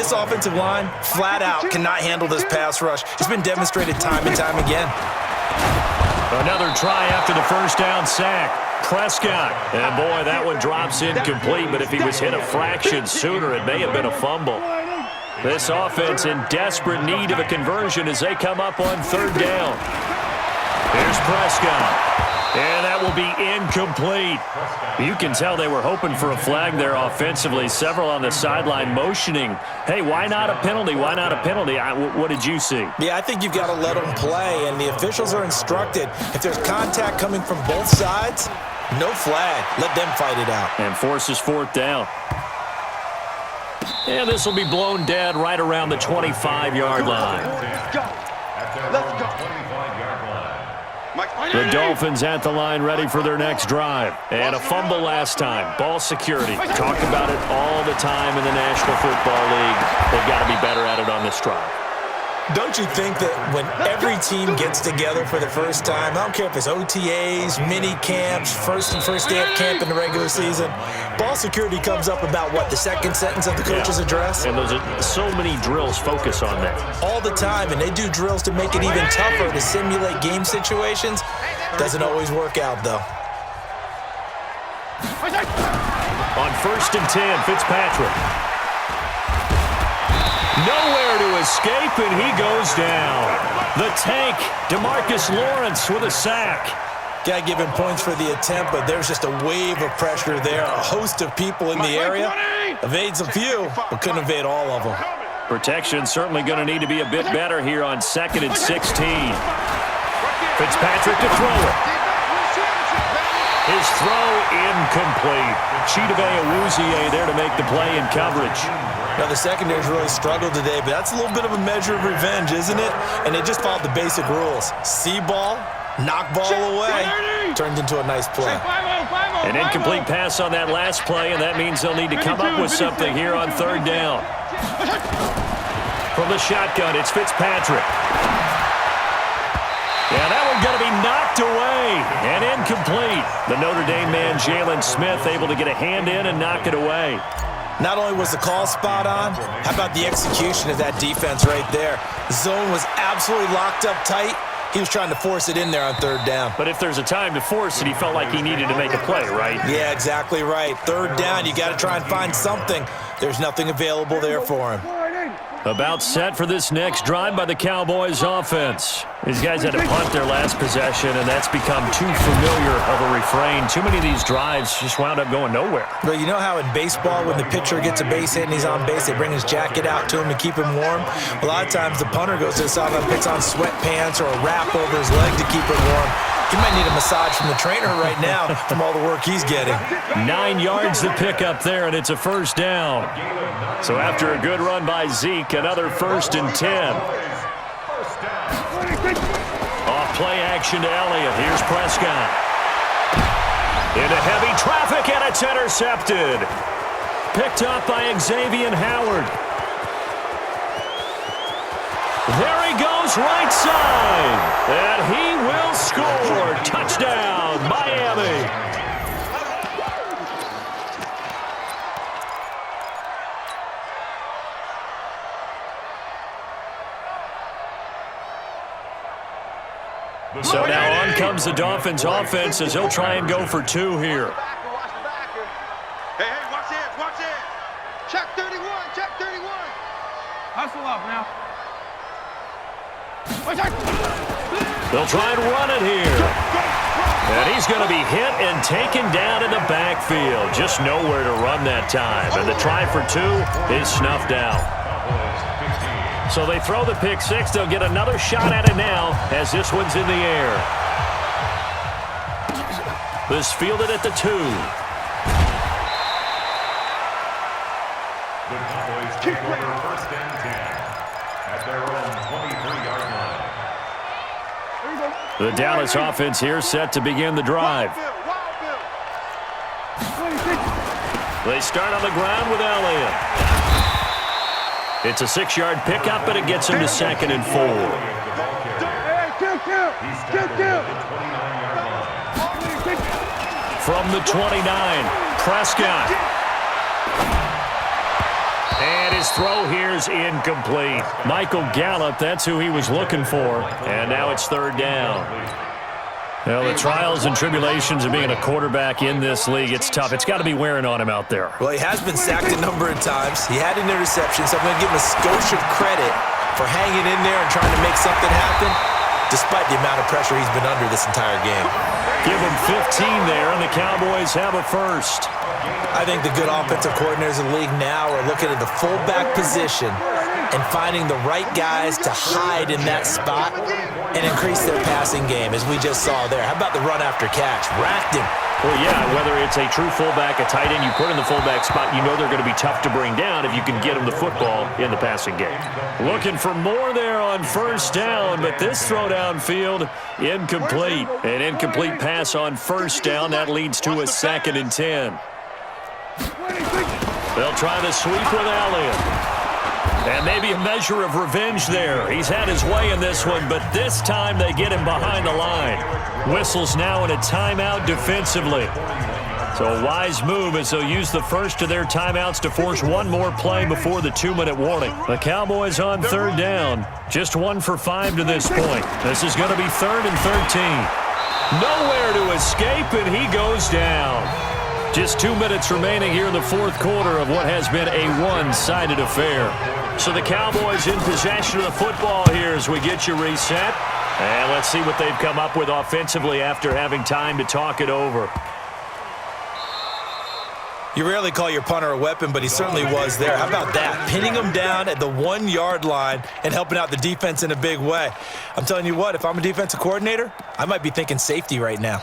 This offensive line, flat out, cannot handle this pass rush. It's been demonstrated time and time again. Another try after the first down sack. Prescott. And, boy, that one drops incomplete, but if he was hit a fraction sooner, it may have been a fumble. This offense in desperate need of a conversion as they come up on third down. Here's Prescott. And that will be incomplete. You can tell they were hoping for a flag there offensively. Several on the sideline motioning, hey, why not a penalty? Why not a penalty? What did you see? Yeah, I think you've got to let them play, and the officials are instructed. If there's contact coming from both sides, no flag. Let them fight it out. And forces fourth down. And this will be blown dead right around the 25-yard line. Let's go. The Dolphins at the line ready for their next drive. And a fumble last time. Ball security. Talk about it all the time in the National Football League. They've got to be better at it on this drive. Don't you think that when every team gets together for the first time, I don't care if it's OTAs, mini camps, first day of camp in the regular season, ball security comes up about, what, the second sentence of the coach's address? And those are so many drills focus on that. All the time, and they do drills to make it even tougher to simulate game situations. Doesn't always work out, though. On 1st and 10, Fitzpatrick. Nowhere to escape, and he goes down. The tank, DeMarcus Lawrence with a sack. Got to give him points for the attempt, but there's just a wave of pressure there. A host of people in the area. Evades a few, but couldn't evade all of them. Protection certainly going to need to be a bit better here on 2nd and 16. Fitzpatrick to throw it. His throw incomplete. Chidobe Awuzie there to make the play in coverage. Now, the secondary's really struggled today, but that's a little bit of a measure of revenge, isn't it? And they just followed the basic rules. See ball, knock ball away. Turned into a nice play. An incomplete pass on that last play, and that means they'll need to come up with something here on third down. From the shotgun, it's Fitzpatrick. Yeah, that one's going to be knocked away and incomplete. The Notre Dame man, Jalen Smith, able to get a hand in and knock it away. Not only was the call spot on, how about the execution of that defense right there? The zone was absolutely locked up tight. He was trying to force it in there on third down. But if there's a time to force it, he felt like he needed to make a play, right? Yeah, exactly right. Third down, you got to try and find something. There's nothing available there for him. About set for this next drive by the Cowboys offense. These guys had to punt their last possession, and that's become too familiar of a refrain. Too many of these drives just wound up going nowhere. Well, you know how in baseball, when the pitcher gets a base hit and he's on base, they bring his jacket out to him to keep him warm? A lot of times the punter goes to the sideline, puts on sweatpants or a wrap over his leg to keep it warm. He might need a massage from the trainer right now from all the work he's getting. 9 yards to pick up there, and it's a first down. So after a good run by Zeke, another 1st and 10. Off play action to Elliott. Here's Prescott. Into heavy traffic, and it's intercepted. Picked up by Xavier Howard. There he goes, right side. And he will score. Touchdown, Miami. So now on comes the Dolphins offense as he'll try and go for 2 here. Hey, watch it. Check 31. Hustle up now. They'll try and run it here. And he's going to be hit and taken down in the backfield. Just nowhere to run that time. And the try for 2 is snuffed out. So they throw the pick 6. They'll get another shot at it now as this one's in the air. This fielded at the 2. The Cowboys take over 1st and 10 at their own 23-yard line. The Dallas offense here set to begin the drive. They start on the ground with Elliott. It's a 6-yard pickup, but it gets him to 2nd and 4. From the 29, Prescott. And His throw here's incomplete. Michael Gallup, that's who he was looking for. And now it's third down. Well, the trials and tribulations of being a quarterback in this league, it's tough. It's got to be wearing on him out there. Well, he has been sacked a number of times. He had an interception, so I'm going to give him a skosh of credit for hanging in there and trying to make something happen, despite the amount of pressure he's been under this entire game. Give him 15 there, and the Cowboys have a first. I think the good offensive coordinators in the league now are looking at the fullback position and finding the right guys to hide in that spot and increase their passing game, as we just saw there. How about the run after catch? Racked him. Well, yeah, whether it's a true fullback, a tight end you put in the fullback spot, you know they're going to be tough to bring down if you can get them the football in the passing game. Looking for more there on first down, but this throw downfield, incomplete. An incomplete pass on first down. That leads to a 2nd and 10. They'll try the sweep with Elliott. And maybe a measure of revenge there. He's had his way in this one, but this time they get him behind the line. Whistles now in a timeout defensively. So a wise move as they'll use the first of their timeouts to force one more play before the 2-minute warning. The Cowboys on third down. Just 1 for 5 to this point. This is going to be 3rd and 13. Nowhere to escape, and he goes down. Just 2 minutes remaining here in the fourth quarter of what has been a one-sided affair. So the Cowboys in possession of the football here as we get you reset. And let's see what they've come up with offensively after having time to talk it over. You rarely call your punter a weapon, but he certainly was there. How about that? Pinning him down at the 1-yard line and helping out the defense in a big way. I'm telling you what, if I'm a defensive coordinator, I might be thinking safety right now.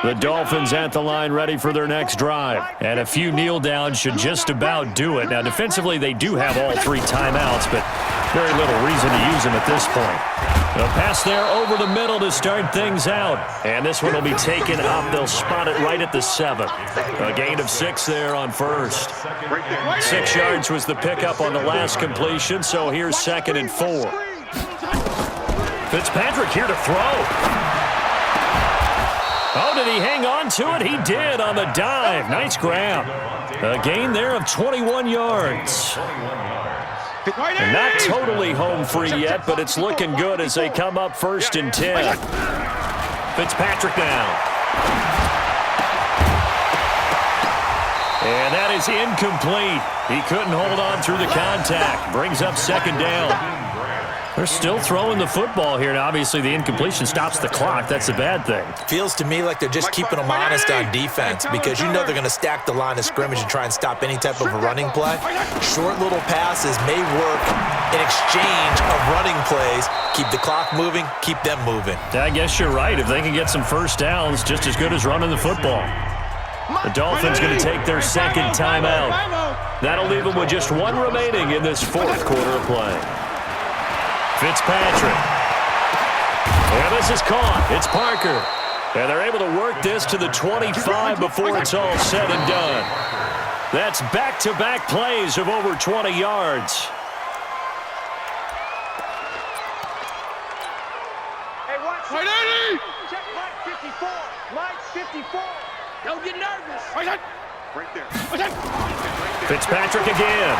The Dolphins at the line ready for their next drive. And a few kneel downs should just about do it. Now, defensively, they do have all 3 timeouts, but very little reason to use them at this point. A pass there over the middle to start things out. And this one will be taken up. They'll spot it right at the 7. A gain of 6 there on first. 6 yards was the pickup on the last completion, so here's 2nd and 4. Fitzpatrick here to throw. Oh, did he hang on to it? He did on the dive. Nice grab. A gain there of 21 yards. And not totally home free yet, but it's looking good as they come up 1st and 10. Fitzpatrick now. And that is incomplete. He couldn't hold on through the contact. Brings up 2nd down. They're still throwing the football here. Now, obviously, the incompletion stops the clock. That's a bad thing. Feels to me like they're just keeping them honest on defense because you know they're going to stack the line of scrimmage and try and stop any type of a running play. Short little passes may work in exchange of running plays. Keep the clock moving, keep them moving. I guess you're right. If they can get some first downs, just as good as running the football. The Dolphins going to take their 2nd timeout. That'll leave them with just 1 remaining in this 4th quarter of play. Fitzpatrick. And this is caught. It's Parker. And they're able to work this to the 25 before it's all said and done. That's back-to-back plays of over 20 yards. Hey, watch. Check Mike 54. Mike 54. Don't get nervous. Right there. Fitzpatrick again.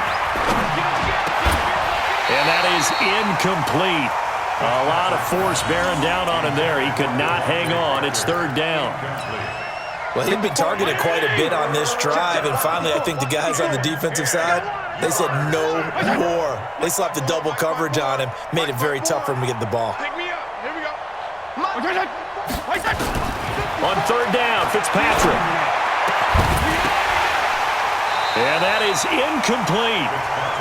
And that is incomplete. A lot of force bearing down on him there. He could not hang on. It's 3rd down. Well, he'd been targeted quite a bit on this drive, and finally I think the guys on the defensive side, they said no more. They slapped the double coverage on him, made it very tough for him to get the ball. Pick me up. Here we go. On 3rd down, Fitzpatrick. And that is incomplete.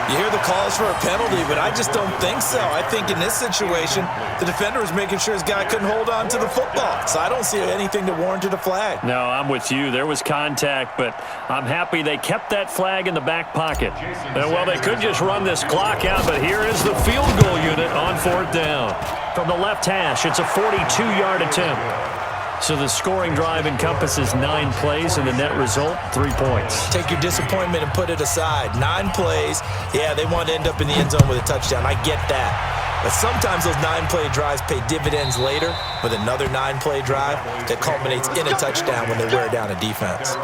You hear the calls for a penalty, but I just don't think so. I think in this situation, the defender was making sure his guy couldn't hold on to the football. So I don't see anything that warranted a flag. No, I'm with you. There was contact, but I'm happy they kept that flag in the back pocket. Well, they could just run this clock out, but here is the field goal unit on 4th down. From the left hash, it's a 42-yard attempt. So the scoring drive encompasses 9 plays, and the net result, 3 points. Take your disappointment and put it aside. 9 plays. Yeah, they want to end up in the end zone with a touchdown. I get that. But sometimes those 9-play drives pay dividends later with another 9-play drive that culminates in a touchdown when they wear down a defense.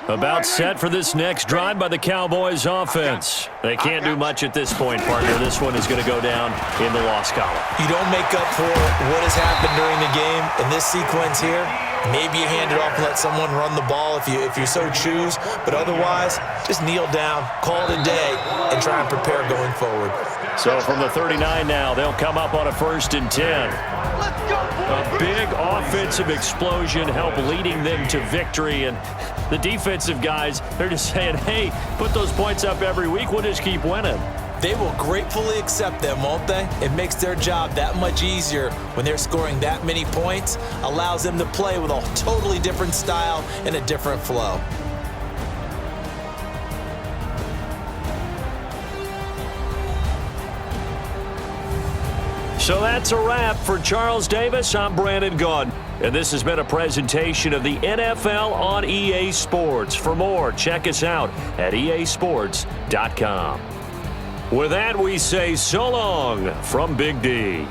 About set for this next drive by the Cowboys offense. They can't do much at this point, partner. This one is going to go down in the loss column. You don't make up for what has happened during the game. In this sequence here, maybe you hand it off and let someone run the ball if you so choose. But otherwise, just kneel down, call it a day, and try and prepare going forward. So from the 39 now, they'll come up on a 1st and 10. A big offensive explosion helped leading them to victory. And the defensive guys, they're just saying, hey, put those points up every week. We'll just keep winning. They will gratefully accept them, won't they? It makes their job that much easier when they're scoring that many points. Allows them to play with a totally different style and a different flow. So that's a wrap. For Charles Davis, I'm Brandon Gaudin. And this has been a presentation of the NFL on EA Sports. For more, check us out at easports.com. With that, we say so long from Big D.